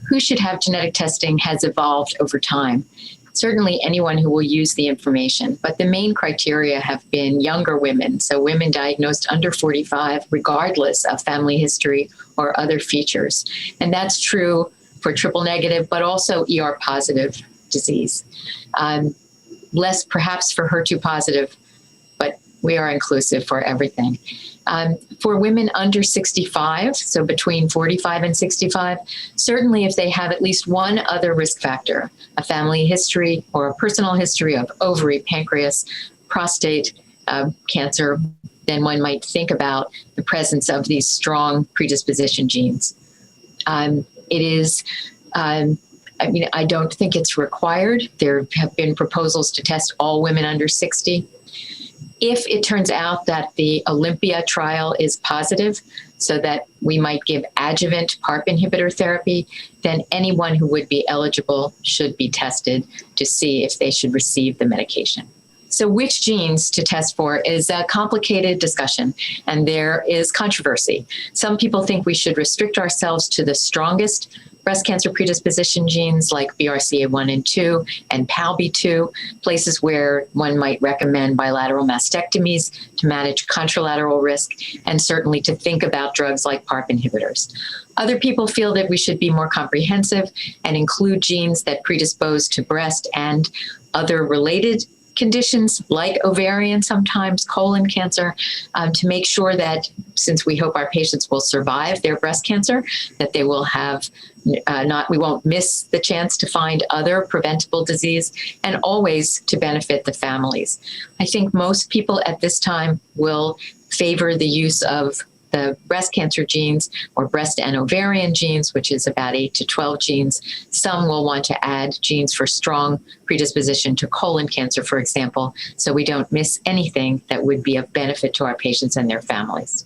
who should have genetic testing has evolved over time. Certainly anyone who will use the information, but the main criteria have been younger women, so women diagnosed under 45, regardless of family history or other features. And that's true for triple negative, but also ER positive disease. Less perhaps for HER2 positive, but we are inclusive for everything. For women under 65, so between 45 and 65, certainly if they have at least one other risk factor, a family history or a personal history of ovary, pancreas, prostate cancer, then one might think about the presence of these strong predisposition genes. I don't think it's required. There have been proposals to test all women under 60. If it turns out that the OlympiA trial is positive, so that we might give adjuvant PARP inhibitor therapy, then anyone who would be eligible should be tested to see if they should receive the medication. So which genes to test for is a complicated discussion, and there is controversy. Some people think we should restrict ourselves to the strongest breast cancer predisposition genes like BRCA1 and 2 and PALB2, places where one might recommend bilateral mastectomies to manage contralateral risk, and certainly to think about drugs like PARP inhibitors. Other people feel that we should be more comprehensive and include genes that predispose to breast and other related conditions like ovarian, sometimes colon cancer, to make sure that, since we hope our patients will survive their breast cancer, that they will have we won't miss the chance to find other preventable disease, and always to benefit the families. I think most people at this time will favor the use of the breast cancer genes or breast and ovarian genes, which is about 8 to 12 genes. Some will want to add genes for strong predisposition to colon cancer, for example, so we don't miss anything that would be of benefit to our patients and their families.